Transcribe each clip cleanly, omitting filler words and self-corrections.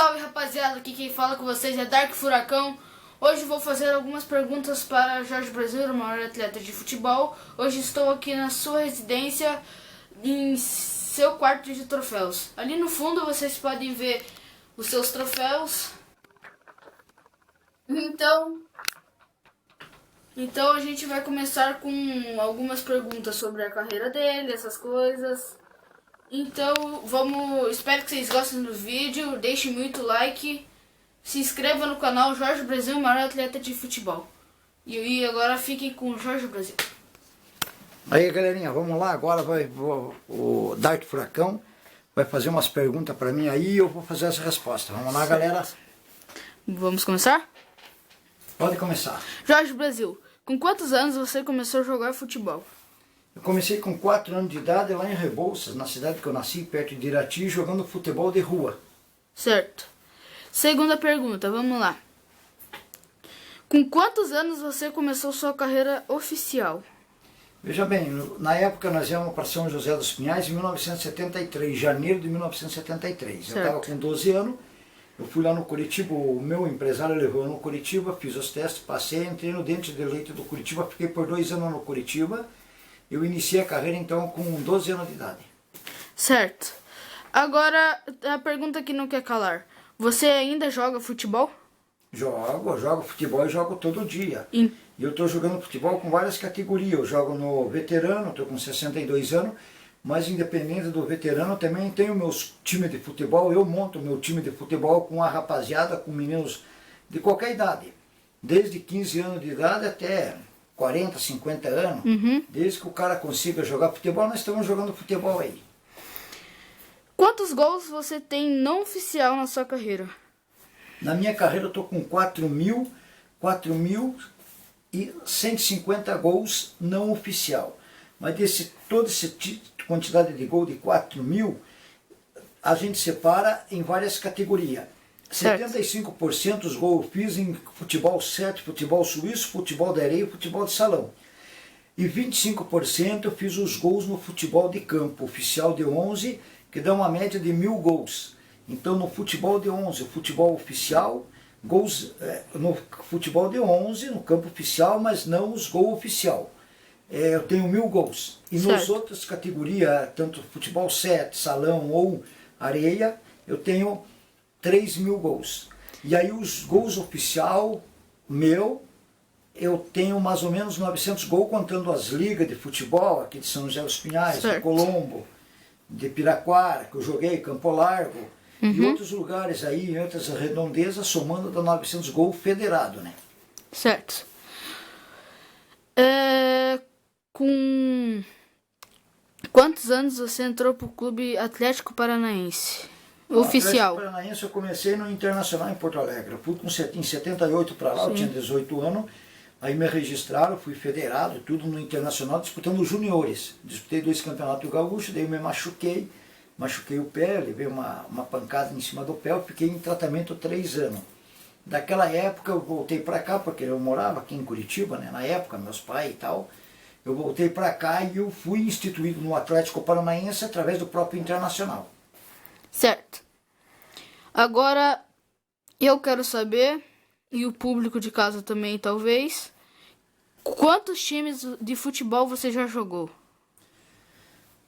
Salve rapaziada, aqui quem fala com vocês é Dark Furacão. Hoje vou fazer algumas perguntas para Jorge Brasil, o maior atleta de futebol. Hoje estou aqui na sua residência, em seu quarto de troféus. Ali no fundo vocês podem ver os seus troféus. Então a gente vai começar com algumas perguntas sobre a carreira dele, essas coisas. Então espero que vocês gostem do vídeo, deixem muito like, se inscreva no canal Jorge Brasil, o maior atleta de futebol. E agora fiquem com o Jorge Brasil. Aí galerinha, vamos lá, agora o Dark Furacão vai fazer umas perguntas para mim aí e eu vou fazer as respostas. Vamos lá, galera? Vamos começar? Pode começar. Jorge Brasil, com quantos anos você começou a jogar futebol? Eu comecei com 4 anos de idade lá em Rebouças, na cidade que eu nasci, perto de Irati, jogando futebol de rua. Certo. Segunda pergunta, vamos lá. Com quantos anos você começou sua carreira oficial? Veja bem, na época nós íamos para São José dos Pinhais em 1973, janeiro de 1973. Certo. Eu estava com 12 anos, eu fui lá no Curitiba, o meu empresário levou no Curitiba, fiz os testes, passei, entrei no dente de leite do Curitiba, fiquei por 2 anos no Curitiba. Eu iniciei a carreira então com 12 anos de idade. Certo. Agora, a pergunta que não quer calar. Você ainda joga futebol? Jogo futebol e jogo todo dia. E eu estou jogando futebol com várias categorias. Eu jogo no veterano, estou com 62 anos, mas independente do veterano, também tenho meus times de futebol. Eu monto meu time de futebol com a rapaziada, com meninos de qualquer idade. Desde 15 anos de idade até 40, 50 anos. Desde que o cara consiga jogar futebol, nós estamos jogando futebol aí. Quantos gols você tem não oficial na sua carreira? Na minha carreira eu estou com 4.150 gols não oficial. Mas toda essa quantidade de gol de 4.000, a gente separa em várias categorias. Certo. 75% dos gols eu fiz em futebol 7, futebol suíço, futebol de areia e futebol de salão. E 25% eu fiz os gols no futebol de campo, oficial de 11, que dá uma média de 1.000 gols. Então no futebol de 11, futebol oficial, gols no futebol de 11, no campo oficial, mas não os gols oficial. Eu tenho 1.000 gols. E nas outras categorias, tanto futebol 7, salão ou areia, eu tenho 3.000 gols. E aí os gols oficial meu, eu tenho mais ou menos 900 gols contando as ligas de futebol aqui de São José dos Pinhais, de Colombo, de Piraquara, que eu joguei, Campo Largo, e outros lugares aí, em outras redondezas, somando dá 900 gols federado, né? Certo. Com quantos anos você entrou para o Clube Atlético Paranaense? Oficial. No Atlético Paranaense eu comecei no Internacional em Porto Alegre. Eu fui em 78 para lá, eu tinha 18 anos. Aí me registraram, fui federado, tudo no Internacional, disputando os juniores. Disputei 2 campeonatos gaúchos, daí eu me machuquei o pé, levei uma pancada em cima do pé, eu fiquei em tratamento 3 anos. Daquela época eu voltei para cá, porque eu morava aqui em Curitiba, né, na época, meus pais e tal. Eu voltei para cá e eu fui instituído no Atlético Paranaense através do próprio Internacional. Certo. Agora, eu quero saber, e o público de casa também talvez, quantos times de futebol você já jogou?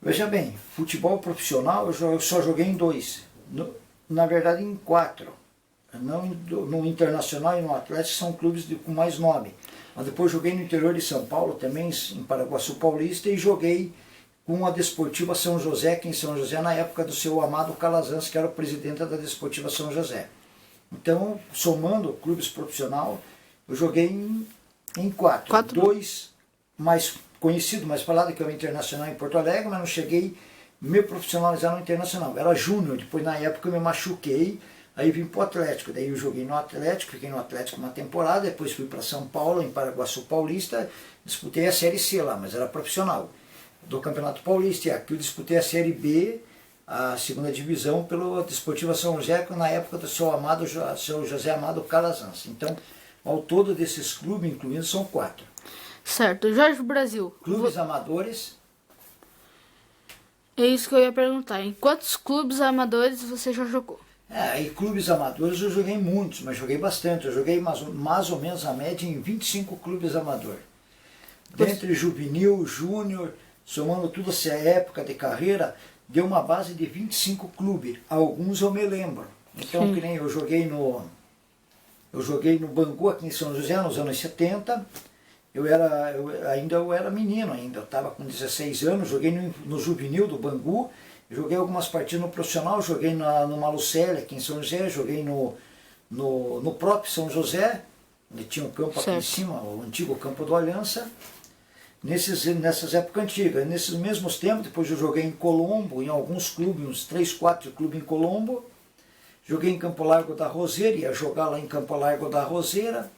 Veja bem, futebol profissional eu só joguei em 2, na verdade em 4. No Internacional e no Atlético são clubes com mais nome. Mas depois joguei no interior de São Paulo também, em Paraguaçu Paulista, e joguei com a Desportiva São José, aqui em São José, na época do seu Amado Calazans, que era o presidente da Desportiva São José. Então, somando clubes profissional, eu joguei em 4. 2 mais conhecido, mais falado, que é o Internacional em Porto Alegre, mas não cheguei a me profissionalizar no Internacional. Era júnior, depois na época eu me machuquei, aí vim para o Atlético. Daí eu joguei no Atlético, fiquei no Atlético uma temporada, depois fui para São Paulo, em Paraguaçu Paulista, disputei a Série C lá, mas era profissional, do Campeonato Paulista. E aqui eu disputei a Série B, a segunda divisão, pela Desportiva São José, na época do seu José Amado Calazans. Então, ao todo desses clubes incluindo, são 4. Certo. Jorge Brasil. Clubes amadores. É isso que eu ia perguntar. Em quantos clubes amadores você já jogou? E clubes amadores eu joguei muitos, mas joguei bastante. Eu joguei mais ou menos a média em 25 clubes amadores. Dentre juvenil, júnior, somando tudo essa época de carreira, deu uma base de 25 clubes. Alguns eu me lembro. Então, que nem eu joguei no Bangu, aqui em São José, nos anos 70. Eu era menino ainda, eu estava com 16 anos, joguei no juvenil do Bangu, joguei algumas partidas no profissional, joguei no Malucelli, aqui em São José, joguei no próprio São José, onde tinha um campo aqui em cima, o antigo campo do Aliança, nessas épocas antigas. Nesses mesmos tempos, depois eu joguei em Colombo, em alguns clubes, uns 3, 4 clubes em Colombo, joguei em Campo Largo da Roseira, ia jogar lá em Campo Largo da Roseira,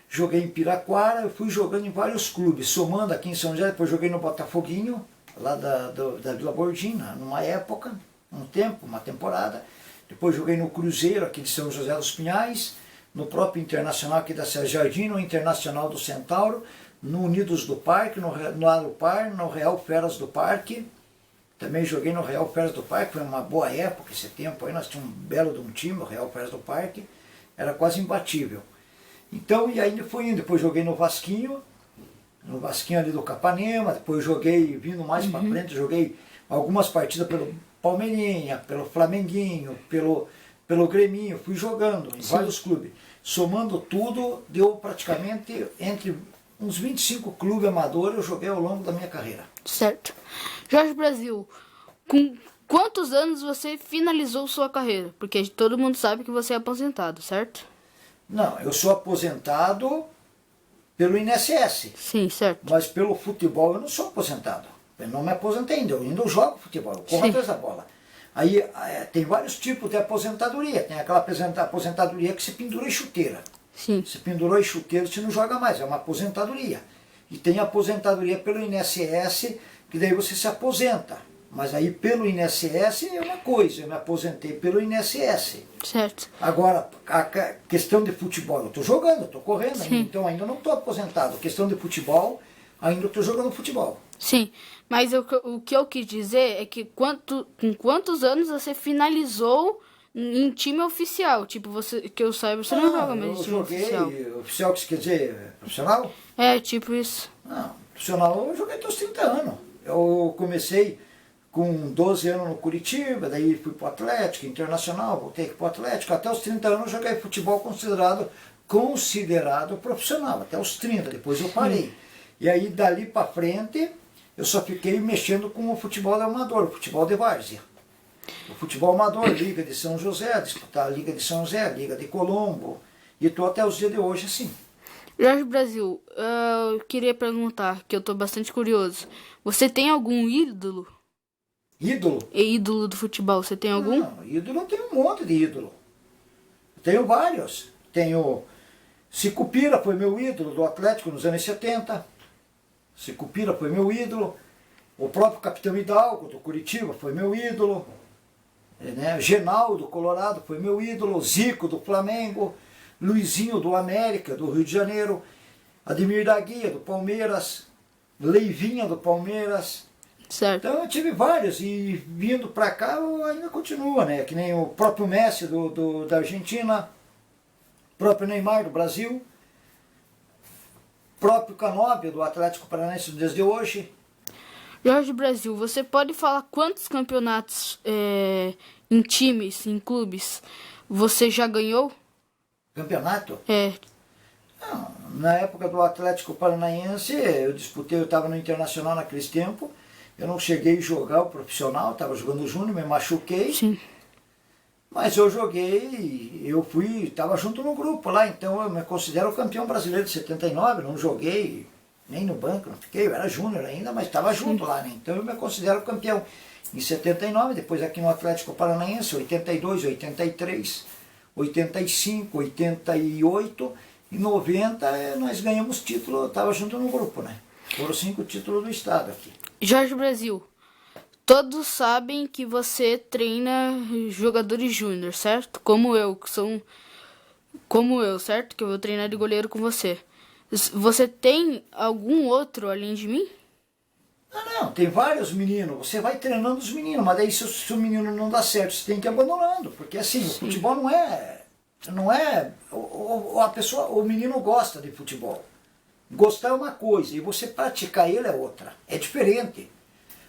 joguei em Piraquara, eu fui jogando em vários clubes, somando aqui em São José, depois joguei no Botafoguinho, lá da Vila Bordina, numa época, um tempo, uma temporada. Depois joguei no Cruzeiro, aqui de São José dos Pinhais, no próprio Internacional aqui da Serra Jardim, no Internacional do Centauro, no Unidos do Parque, no Arupar, no Real Feras do Parque. Também joguei no Real Feras do Parque, foi uma boa época esse tempo, aí nós tínhamos um belo de um time, o Real Feras do Parque, era quase imbatível. Então, e ainda fui indo, depois joguei no Vasquinho ali do Capanema, depois joguei, vindo mais para frente, joguei algumas partidas pelo Palmeirinha, pelo Flamenguinho, pelo Greminho, fui jogando em vários clubes. Somando tudo, deu praticamente entre uns 25 clubes amadores eu joguei ao longo da minha carreira. Certo. Jorge Brasil, com quantos anos você finalizou sua carreira? Porque todo mundo sabe que você é aposentado, certo? Não, eu sou aposentado pelo INSS. Sim, certo. Mas pelo futebol eu não sou aposentado. Eu não me aposentei ainda, eu ainda jogo futebol, eu corro atrás da bola. Aí tem vários tipos de aposentadoria. Tem aquela aposentadoria que se pendura em chuteira. Sim. Se pendurou em chuteira, você não joga mais, é uma aposentadoria. E tem a aposentadoria pelo INSS, que daí você se aposenta. Mas aí pelo INSS é uma coisa, eu me aposentei pelo INSS. Certo. Agora, a questão de futebol, eu estou jogando, eu estou correndo, Sim. então ainda não estou aposentado. A questão de futebol, ainda estou jogando futebol. Sim, mas o que eu quis dizer é que com quantos anos você finalizou em time oficial? Tipo, que eu saiba, você não joga mais em time oficial. Oficial que você quer dizer profissional? É, tipo isso. Não, profissional eu joguei até os 30 anos. Eu comecei com 12 anos no Curitiba, daí fui para o Atlético, Internacional, voltei para o Atlético. Até os 30 anos eu joguei futebol considerado profissional, até os 30, depois eu parei. E aí dali para frente eu só fiquei mexendo com o futebol amador, o futebol de várzea. O futebol amador, Liga de São José, disputar a Liga de São José, Liga de Colombo, e estou até os dias de hoje assim. Jorge Brasil, eu queria perguntar, que eu estou bastante curioso. Você tem algum ídolo? Ídolo? Ídolo do futebol, você tem algum? Não, ídolo eu tenho um monte de ídolo. Eu tenho vários. Tenho Sicupira, foi meu ídolo do Atlético nos anos 70. Sicupira foi meu ídolo. O próprio Capitão Hidalgo do Curitiba foi meu ídolo. Genal do Colorado foi meu ídolo. Zico do Flamengo. Luizinho do América, do Rio de Janeiro. Ademir da Guia do Palmeiras. Leivinha do Palmeiras. Certo. Então eu tive vários e vindo pra cá ainda continua, né? Que nem o próprio Messi da Argentina, o próprio Neymar do Brasil, o próprio Canóbio do Atlético Paranaense desde hoje. Jorge Brasil, você pode falar quantos campeonatos em times, em clubes, você já ganhou? Campeonato? É. Não, na época do Atlético Paranaense, eu estava no Internacional naqueles tempos. Eu não cheguei a jogar o profissional, estava jogando júnior, me machuquei. Sim. Mas eu joguei, estava junto no grupo lá, então eu me considero campeão brasileiro de 79, não joguei nem no banco, não fiquei, eu era júnior ainda, mas estava junto lá, né? Então eu me considero campeão em 79, depois aqui no Atlético Paranaense, 82, 83, 85, 88 e 90 nós ganhamos título, eu estava junto no grupo, né? Foram 5 títulos do estado aqui. Jorge Brasil, todos sabem que você treina jogadores júnior, certo? Como eu, certo? Que eu vou treinar de goleiro com você. Você tem algum outro além de mim? Ah, não, tem vários meninos, você vai treinando os meninos, mas daí se o menino não dá certo, você tem que ir abandonando, porque assim, o futebol a pessoa, o menino gosta de futebol. Gostar é uma coisa, e você praticar ele é outra, é diferente.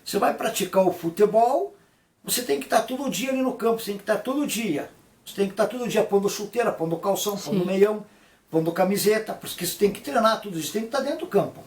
Você vai praticar o futebol, você tem que estar todo dia ali no campo, você tem que estar todo dia. Você tem que estar todo dia pondo chuteira, pondo calção, pondo meião, pondo camiseta, porque você tem que treinar tudo isso, tem que estar dentro do campo.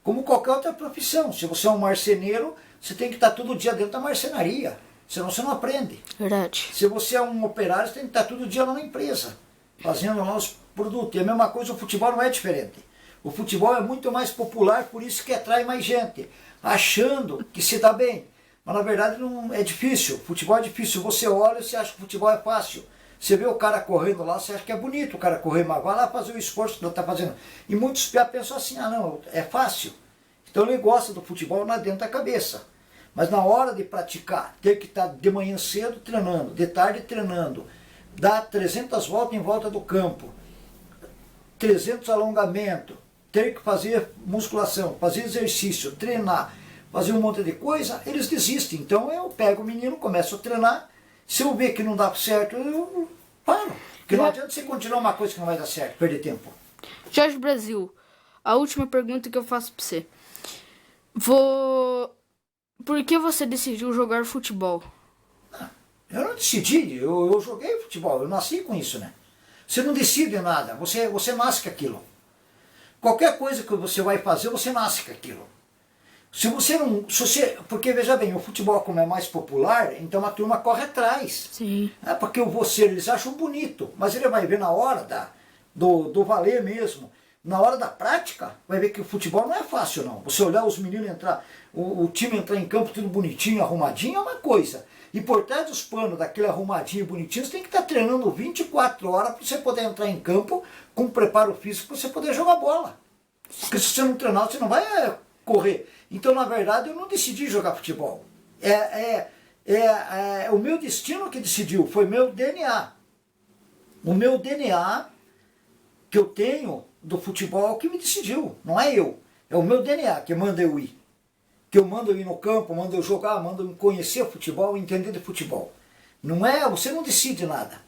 Como qualquer outra profissão. Se você é um marceneiro, você tem que estar todo dia dentro da marcenaria. Senão você não aprende. Verdade. Se você é um operário, você tem que estar todo dia lá na empresa, fazendo lá os produtos. E a mesma coisa, o futebol não é diferente. O futebol é muito mais popular, por isso que atrai mais gente, achando que se dá bem. Mas na verdade não é difícil. O futebol é difícil. Você olha e você acha que o futebol é fácil. Você vê o cara correndo lá, você acha que é bonito o cara correr, mas vai lá fazer o esforço que ele está fazendo. E muitos pensam assim, ah não, é fácil. Então ele gosta do futebol lá dentro da cabeça. Mas na hora de praticar, ter que estar de manhã cedo treinando, de tarde treinando, dar 300 voltas em volta do campo, 300 alongamentos, ter que fazer musculação, fazer exercício, treinar, fazer um monte de coisa, eles desistem. Então eu pego o menino, começo a treinar, se eu ver que não dá certo, eu paro. Porque não adianta você continuar uma coisa que não vai dar certo, perder tempo. Jorge Brasil, a última pergunta que eu faço pra você. Por que você decidiu jogar futebol? Eu não decidi, eu joguei futebol, eu nasci com isso, né? Você não decide nada, você nasce com aquilo. Qualquer coisa que você vai fazer, você nasce com aquilo. Se você não. Porque veja bem, o futebol, como é mais popular, então a turma corre atrás. Sim. É porque eles acham bonito, mas ele vai ver na hora do valer mesmo. Na hora da prática, vai ver que o futebol não é fácil não. Você olhar os meninos entrar, o time entrar em campo tudo bonitinho, arrumadinho, é uma coisa. E por trás dos panos, daquele arrumadinho bonitinho, você tem que estar treinando 24 horas para você poder entrar em campo com preparo físico para você poder jogar bola. Porque se você não treinar, você não vai correr. Então, na verdade, eu não decidi jogar futebol. O meu destino que decidiu, foi meu DNA. O meu DNA que eu tenho do futebol que me decidiu, não é eu. É o meu DNA que manda eu ir. Que eu mando eu ir no campo, mando eu jogar, mando eu conhecer futebol, entender de futebol. Não é, você não decide nada.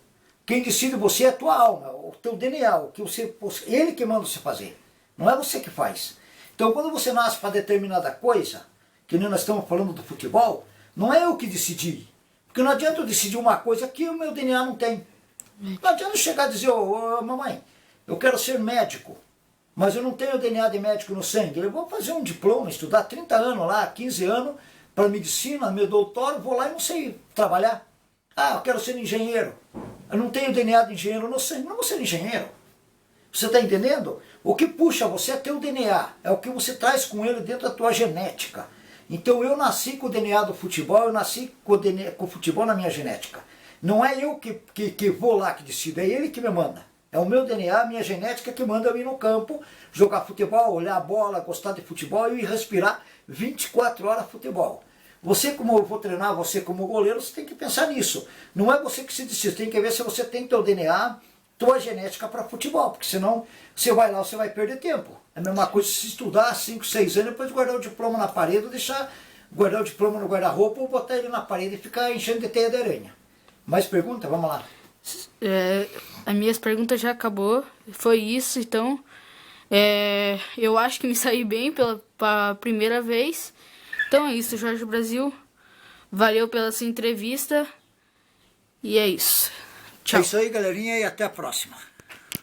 Quem decide você é a tua alma, o teu DNA, ele que manda você fazer. Não é você que faz. Então quando você nasce para determinada coisa, que nem nós estamos falando do futebol, não é eu que decidi. Porque não adianta eu decidir uma coisa que o meu DNA não tem. Não adianta eu chegar e dizer, mamãe, eu quero ser médico, mas eu não tenho DNA de médico no sangue. Eu vou fazer um diploma, estudar 30 anos lá, 15 anos, para medicina, meu doutor, vou lá e não sei trabalhar. Ah, eu quero ser engenheiro. Eu não tenho DNA de engenheiro no sangue, não vou ser engenheiro. Você está entendendo? O que puxa você é teu DNA, é o que você traz com ele dentro da tua genética. Então eu nasci com o DNA do futebol, eu nasci com o futebol na minha genética. Não é eu que vou lá que decido, é ele que me manda. É o meu DNA, a minha genética que manda eu ir no campo, jogar futebol, olhar a bola, gostar de futebol e respirar 24 horas futebol. Você, como eu vou treinar, você como goleiro, você tem que pensar nisso. Não é você que se decide, tem que ver se você tem teu DNA, tua genética para futebol, porque senão você vai lá, você vai perder tempo. É a mesma coisa se estudar 5, 6 anos, depois guardar o diploma na parede, ou deixar guardar o diploma no guarda-roupa, ou botar ele na parede e ficar enchendo de teia de aranha. Mais pergunta? Vamos lá. As minhas perguntas já acabou. Foi isso, então. Eu acho que me saí bem pela primeira vez. Então é isso, Jorge Brasil. Valeu pela sua entrevista. E é isso. Tchau. É isso aí, galerinha, e até a próxima.